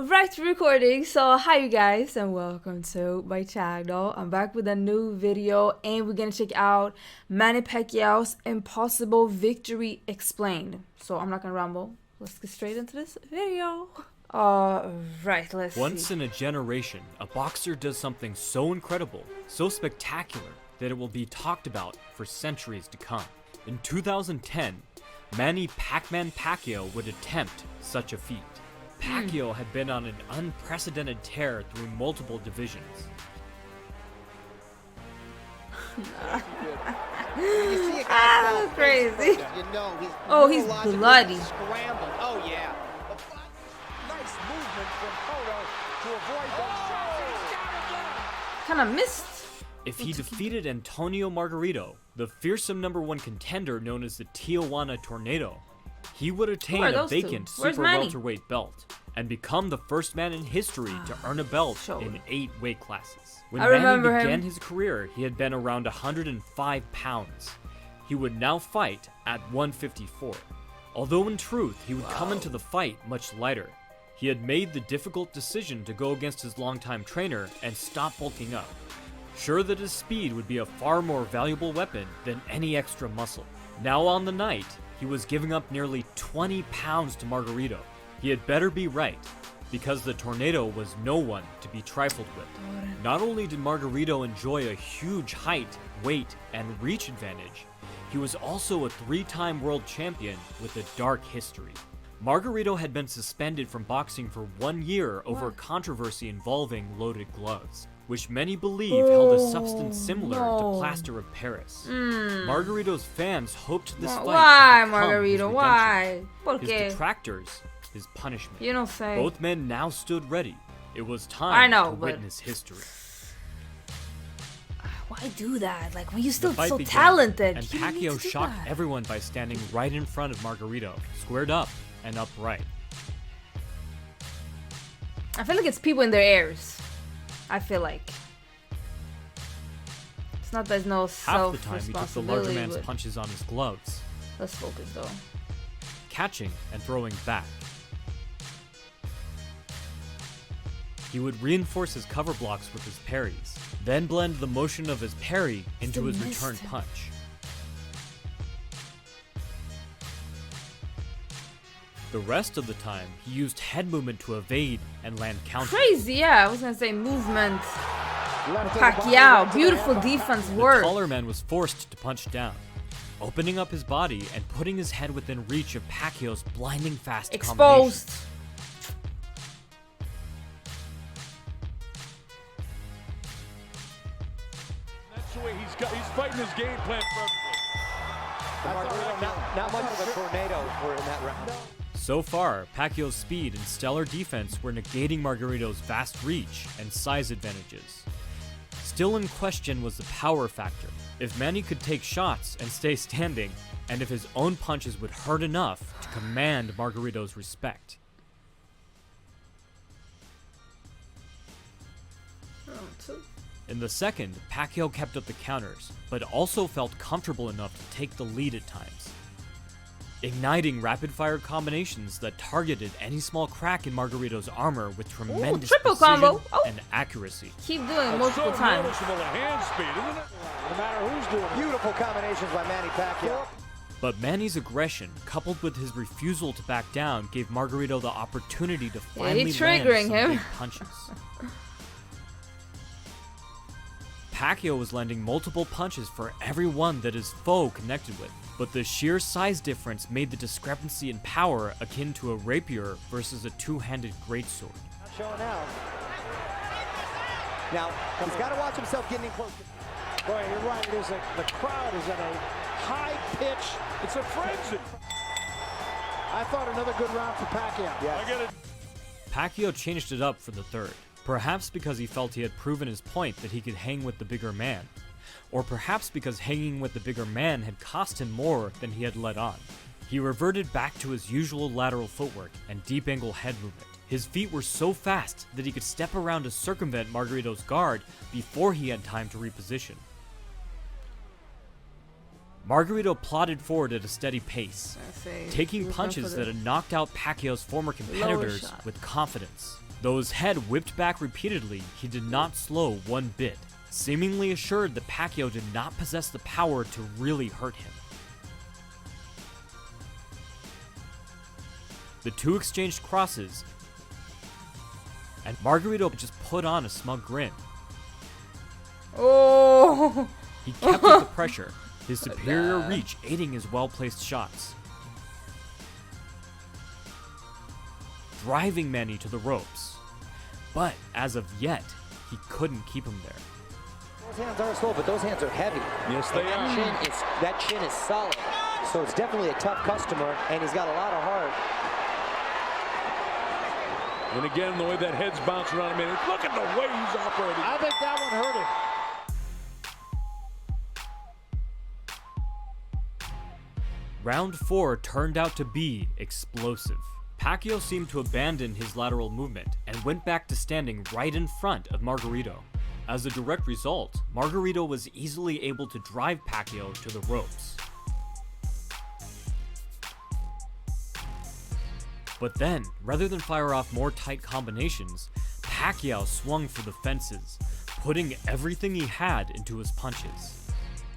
Right, recording. So hi you guys and welcome to my channel. I'm back with a new video and we're gonna check out Manny Pacquiao's impossible victory explained. So I'm not gonna ramble. Let's get straight into this video. Right, let's Once see. in a generation, a boxer does something so incredible, so spectacular, that it will be talked about for centuries to come. In 2010, Manny Pac-Man Pacquiao would attempt such a feat. Pacquiao had been on an unprecedented tear through multiple divisions. That's crazy. Oh, he's bloody. Oh yeah. Nice movement from Cotto to avoid those shots. Kind of missed. If he defeated Antonio Margarito, the fearsome #1 contender known as the Tijuana Tornado, he would attain a vacant super welterweight belt and become the first man in history to earn a belt in 8 weight classes. When Manny began his career, he had been around 105 pounds. He would now fight at 154. Although in truth, he would come into the fight much lighter. He had made the difficult decision to go against his longtime trainer and stop bulking up, sure that his speed would be a far more valuable weapon than any extra muscle. Now on the night, he was giving up nearly 20 pounds to Margarito. He had better be right, because the Tornado was no one to be trifled with. Not only did Margarito enjoy a huge height, weight, and reach advantage, he was also a 3-time world champion with a dark history. Margarito had been suspended from boxing for 1 year over controversy involving loaded gloves, which many believe held a substance similar to plaster of Paris. Margarito's fans hoped this fight Why, would become Margarito? his Why? redemption. His detractors, his punishment. You don't say. Both men now stood ready. It was time to witness history. Why do that? Like, when you're still so began, talented. And Pacquiao shocked everyone by standing right in front of Margarito, squared up and upright. I feel like it's people in their ears. I feel like. It's not there's no Half the time he took the larger self-responsibility, man's but punches on his gloves, let's focus though. catching and throwing back. He would reinforce his cover blocks with his parries, then blend the motion of his parry into his return punch. The rest of the time, he used head movement to evade and land counters. Crazy, yeah. I was gonna say movement. Pacquiao, beautiful defense work. The taller man was forced to punch down, opening up his body and putting his head within reach of Pacquiao's blinding fast Exposed. combination. That's the way he's fighting his game plan perfectly. Not much of a tornado were in that round. So far, Pacquiao's speed and stellar defense were negating Margarito's vast reach and size advantages. Still in question was the power factor. If Manny could take shots and stay standing, and if his own punches would hurt enough to command Margarito's respect. In the second, Pacquiao kept up the counters, but also felt comfortable enough to take the lead at times, igniting rapid-fire combinations that targeted any small crack in Margarito's armor with tremendous precision and accuracy. Keep doing multiple times. Hand speed, isn't it? No matter who's doing it. Beautiful combinations by Manny Pacquiao. But Manny's aggression, coupled with his refusal to back down, gave Margarito the opportunity to finally land some big punches. Pacquiao was landing multiple punches for every one that his foe connected with, but the sheer size difference made the discrepancy in power akin to a rapier versus a two-handed greatsword. Not showing now. Now, he's got to watch himself getting in close. Boy, you're right. The crowd is at a high pitch. It's a frenzy. I thought another good round for Pacquiao. Yeah. I get it. Pacquiao changed it up for the third, perhaps because he felt he had proven his point that he could hang with the bigger man, or perhaps because hanging with the bigger man had cost him more than he had let on. He reverted back to his usual lateral footwork and deep angle head movement. His feet were so fast that he could step around to circumvent Margarito's guard before he had time to reposition. Margarito plodded forward at a steady pace, taking punches that had knocked out Pacquiao's former competitors with confidence. Though his head whipped back repeatedly, he did not slow one bit, seemingly assured that Pacquiao did not possess the power to really hurt him. The two exchanged crosses, and Margarito just put on a smug grin. Oh! He kept up the pressure, his superior reach aiding his well-placed shots, driving Manny to the ropes. But as of yet, he couldn't keep him there. Those hands are slow, but those hands are heavy. Yes, they are. That chin is solid. So it's definitely a tough customer, and he's got a lot of heart. And again, the way that head's bouncing around him, look at the way he's operating. I think that one hurt him. Round 4 turned out to be explosive. Pacquiao seemed to abandon his lateral movement and went back to standing right in front of Margarito. As a direct result, Margarito was easily able to drive Pacquiao to the ropes. But then, rather than fire off more tight combinations, Pacquiao swung for the fences, putting everything he had into his punches.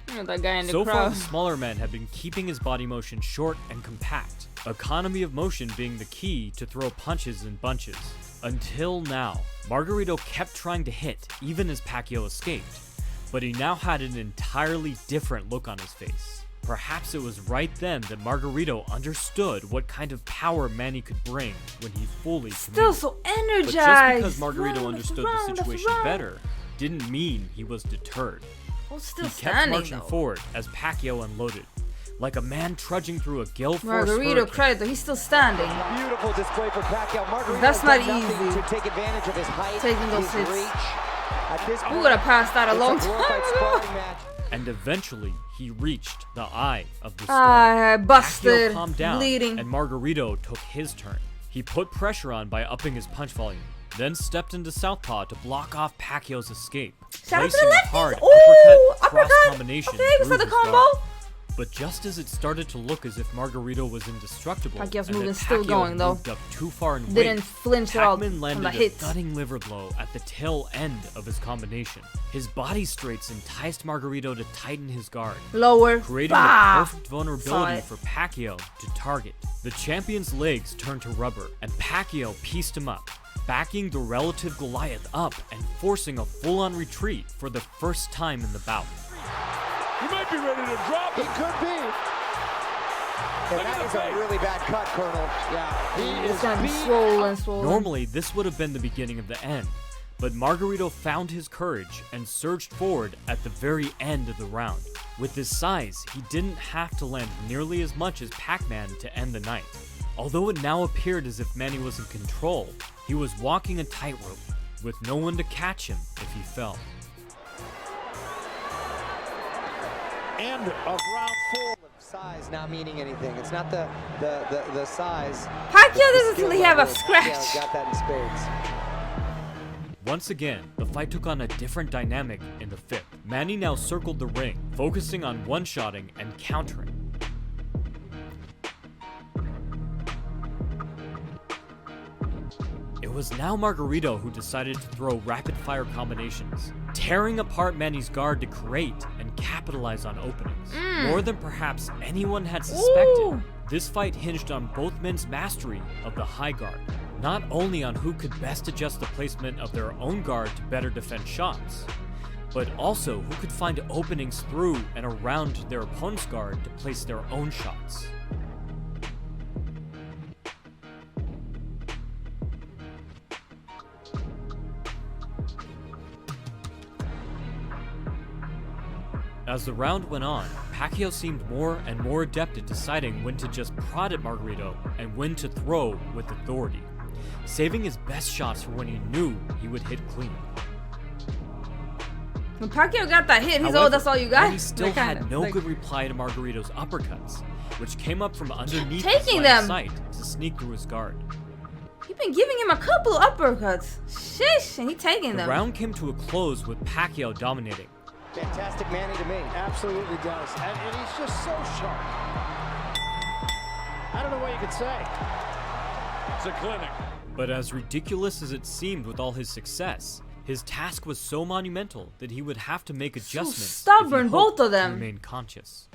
That guy in the So far, crowd. the smaller man had been keeping his body motion short and compact, economy of motion being the key to throw punches in bunches. Until now, Margarito kept trying to hit even as Pacquiao escaped, but he now had an entirely different look on his face. Perhaps it was right then that Margarito understood what kind of power Manny could bring when he fully Still committed. so But energized. just because Margarito Round understood after the round after situation round. better didn't mean he was deterred. Oh, still He kept standing marching though. forward as Pacquiao unloaded, like a man trudging through a gale-force Margarito hurricane. credit though, he's still standing. Beautiful display for Pacquiao. Margarito That's not did nothing easy. to take advantage of his height, Taking those his hits. reach. At this We point, would have passed out a it's long glorified time ago. sparring match. And eventually, he reached the eye of the storm. Ah, busted, Pacquiao calmed down, bleeding. and Margarito took his turn. He put pressure on by upping his punch volume, then stepped into southpaw to block off Pacquiao's escape, Shout out to placing the a lefties. hard Ooh, uppercut-cross uppercut. combination Okay, we through saw the his combo. guard. But just as it started to look as if Margarito was indestructible, Pacquiao's and that moving still Pacquiao going, though. moved up too far in Didn't weight, flinch at all Pacman from landed the a hits. thudding liver blow at the tail end of his combination. His body straights enticed Margarito to tighten his guard, Lower. creating Bah! the perfect Saw vulnerability it. for Pacquiao to target. The champion's legs turned to rubber, and Pacquiao pieced him up, backing the relative Goliath up and forcing a full-on retreat for the first time in the bout. He might be ready to drop He it. could be. And that is a really bad cut, Colonel. Yeah, he It's is gonna be beat swollen, swollen. Normally, this would have been the beginning of the end, but Margarito found his courage and surged forward at the very end of the round. With his size, he didn't have to land nearly as much as Pac-Man to end the night. Although it now appeared as if Manny was in control, he was walking a tightrope, with no one to catch him if he fell. end of round 4. Size not meaning anything. It's not the size. Pacquiao It's the doesn't skill really have a level. scratch. Pacquiao's got that in spades. Once again, the fight took on a different dynamic in the fifth. Manny now circled the ring, focusing on one-shotting and countering. It was now Margarito who decided to throw rapid-fire combinations, tearing apart Manny's guard to create and capitalize on openings. More than perhaps anyone had suspected, Ooh. this fight hinged on both men's mastery of the high guard, not only on who could best adjust the placement of their own guard to better defend shots, but also who could find openings through and around their opponent's guard to place their own shots. As the round went on, Pacquiao seemed more and more adept at deciding when to just prod at Margarito and when to throw with authority, saving his best shots for when he knew he would hit clean. When Pacquiao got that hit, he's However, that's all you got? Manny still Like, had kinda, no like- good reply to Margarito's uppercuts, which came up from underneath taking his line them. of sight to sneak through his guard. You've been giving him a couple uppercuts. Shish, and he taking The them. round came to a close with Pacquiao dominating. Fantastic Manny to me. Absolutely does. And he's just so sharp. I don't know what you could say. It's a clinic. But as ridiculous as it seemed with all his success, his task was so monumental that he would have to make adjustments. So stubborn, if he hoped both of them. to remain conscious.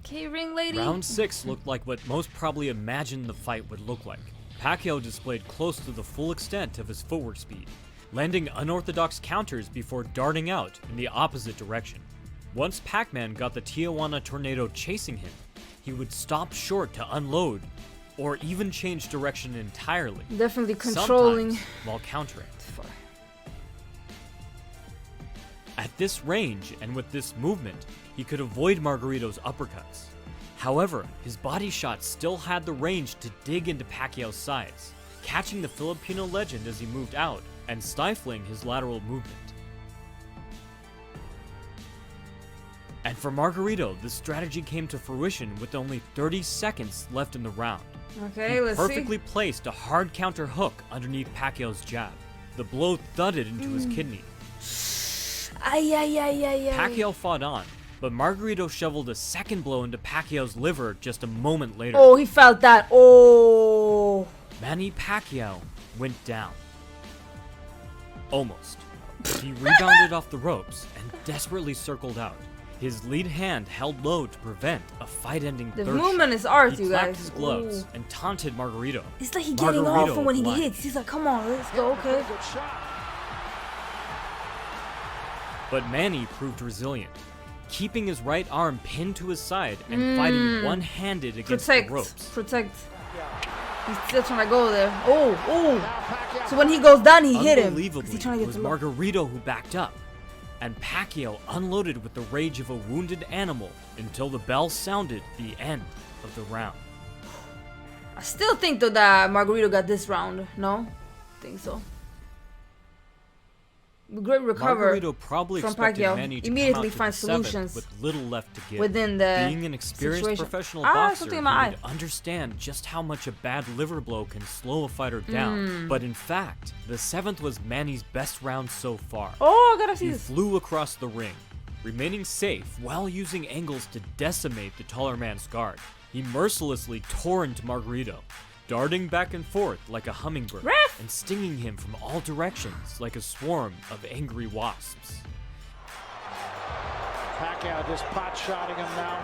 Okay, ring lady. Round 6 looked like what most probably imagined the fight would look like. Pacquiao displayed close to the full extent of his footwork speed, landing unorthodox counters before darting out in the opposite direction. Once Pac-Man got the Tijuana Tornado chasing him, he would stop short to unload, or even change direction entirely. Definitely controlling. Sometimes while countering. At this range and with this movement, he could avoid Margarito's uppercuts. However, his body shots still had the range to dig into Pacquiao's sides, catching the Filipino legend as he moved out and stifling his lateral movement. And for Margarito, the strategy came to fruition with only 30 seconds left in the round. Okay, let's see. Perfectly placed a hard counter hook underneath Pacquiao's jab. The blow thudded into his kidney. Pacquiao fought on, but Margarito shoveled a second blow into Pacquiao's liver just a moment later. Oh, he felt that. Oh. Manny Pacquiao went down. Almost. He rebounded off the ropes and desperately circled out. His lead hand held low to prevent a fight-ending third shot. The movement is art, He you clapped guys. his gloves Ooh. and taunted Margarito. It's like he getting off from when he lunged. hits. He's like, come on, let's go, okay. Good shot. But Manny proved resilient, keeping his right arm pinned to his side and fighting one-handed against the ropes. Protect. He's still trying to go there. Oh. Now Pacquiao. So when he goes down, he hit him. 'Cause Unbelievably, he's trying to it get was the low. Margarito who backed up, and Pacquiao unloaded with the rage of a wounded animal until the bell sounded the end of the round. I still think though that Margarito got this round. No? Think so. Great recover Margarito probably from expected Pacquiao. Manny to Immediately come out find to the seventh solutions with little left to give. within the Being an experienced situation. professional Ah, boxer, something he in my would understand just how much a bad liver blow can slow a fighter down. But in fact, the seventh was Manny's best round so far. Oh, I gotta see He this. flew across the ring, remaining safe while using angles to decimate the taller man's guard. He mercilessly tore into Margarito, darting back and forth like a hummingbird, Ref! and stinging him from all directions like a swarm of angry wasps. Pacquiao just pot-shotting him now.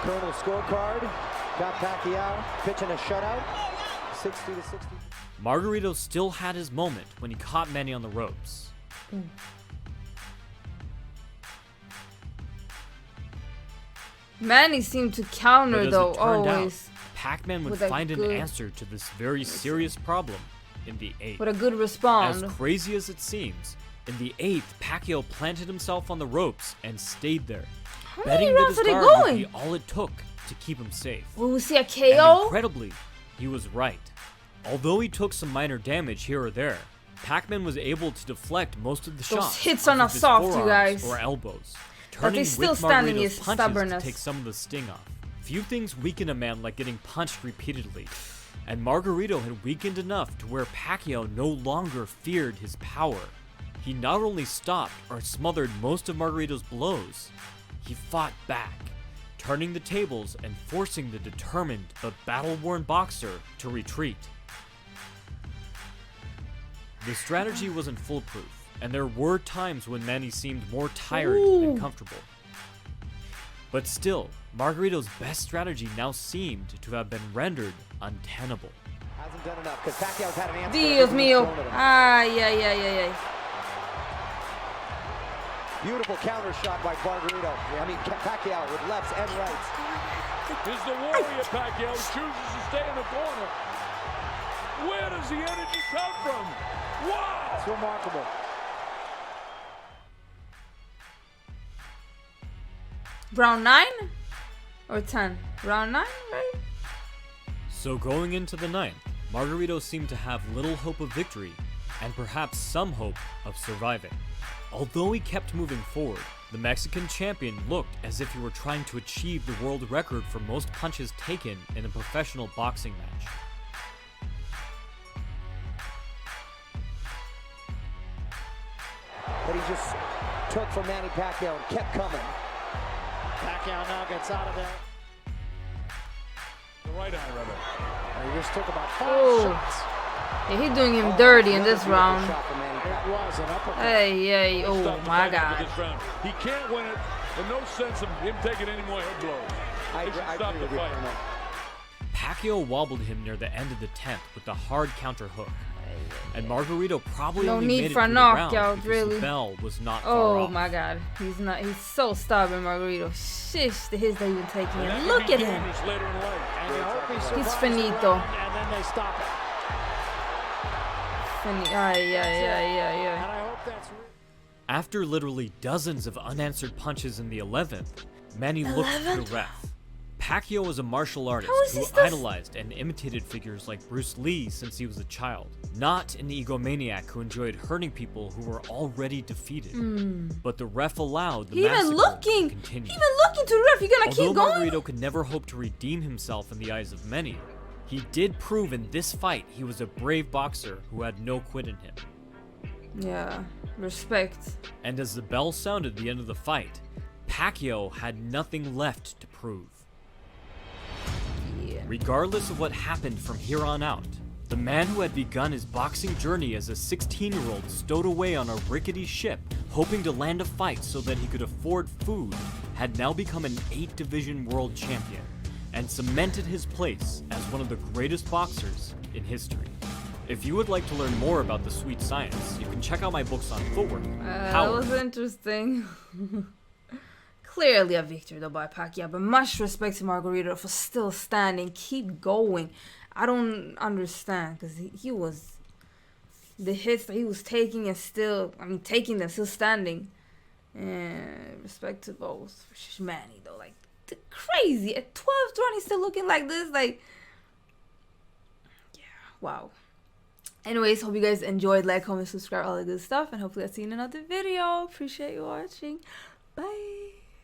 Colonel scorecard. Got Pacquiao pitching a shutout. 60-60. Margarito still had his moment when he caught Manny on the ropes. Manny seemed to But counter as though, it turned always. out, Pac-Man would with a find an good- answer to this very serious problem in the eighth. With a good As response. crazy as it seems, in the eighth, Pacquiao planted himself on the ropes and stayed there, How many betting that rounds his are they guard would going? be all it took to keep him safe. Will we see a And KO? incredibly, he was right. Although he took some minor damage here or there, Pac-Man was able to deflect most of the shots. hits are off not of his soft, you forearms guys. Or elbows, But turning they still with standing Margarito's is punches stubbornness. to take some of the sting off. Few things weaken a man like getting punched repeatedly, and Margarito had weakened enough to where Pacquiao no longer feared his power. He not only stopped or smothered most of Margarito's blows, he fought back, turning the tables and forcing the determined but battle-worn boxer to retreat. The strategy wasn't foolproof, and there were times when Manny seemed more tired than comfortable. But still, Margarito's best strategy now seemed to have been rendered untenable. Hasn't done enough because Pacquiao's had an answer. Dios mío. Thrown at him. Ay. Beautiful counter shot by Margarito. I mean, Pacquiao with lefts and rights. Here's the warrior Pacquiao chooses to stay in the corner. Where does the energy come from? Wow! It's remarkable. Round 9 or 10? Round 9, right? So going into the ninth, Margarito seemed to have little hope of victory, and perhaps some hope of surviving. Although he kept moving forward, the Mexican champion looked as if he were trying to achieve the world record for most punches taken in a professional boxing match. But he just took from Manny Pacquiao and kept coming. Pacquiao now gets out of there. The right eye of it. And he just took about 5 Oh. shots. Yeah, he's doing him dirty in this round. It was an uppercut. Hey, oh Stop the my fight God. after this round. He can't win it. There's no sense of him taking any more head blows. I They should agree stop the with you fight. on that. Pacquiao wobbled him near the end of the 10th with the hard counter hook. And Margarito probably No only need made it for a through the round knockout, because really. the bell was not far Oh off. my God. He's so stubborn, Margarito. Shish, the hits that he's been taking. And that And could look be at him. dangerous later in life. And you hope he survives the finito. round, and then they stop it. Yeah. And I hope that's real. After literally dozens of unanswered punches in the 11th, Manny looked to the ref. Pacquiao was a martial artist How is who he still- idolized and imitated figures like Bruce Lee since he was a child, not an egomaniac who enjoyed hurting people who were already defeated. But the ref allowed the He even massacre looking. to continue. He even looking to the ref. You gonna Although keep going? Margarito could never hope to redeem himself in the eyes of many, he did prove in this fight he was a brave boxer who had no quit in him. Yeah, respect. And as the bell sounded the end of the fight, Pacquiao had nothing left to prove. Yeah. Regardless of what happened from here on out, the man who had begun his boxing journey as a 16-year-old stowed away on a rickety ship, hoping to land a fight so that he could afford food, had now become an 8-division world champion, and cemented his place as one of the greatest boxers in history. If you would like to learn more about the sweet science, you can check out my books on footwork, That power, was interesting. Clearly a victory though by Pacquiao, but much respect to Margarito for still standing. Keep going. I don't understand because he was the hits that he was taking and still, taking them, still standing. And respect to both. Manny though, like crazy at 12th round, he's still looking like this. Like, yeah, wow. Anyways, hope you guys enjoyed. Like, comment, subscribe, all that good stuff, and hopefully I'll see you in another video. Appreciate you watching. Bye.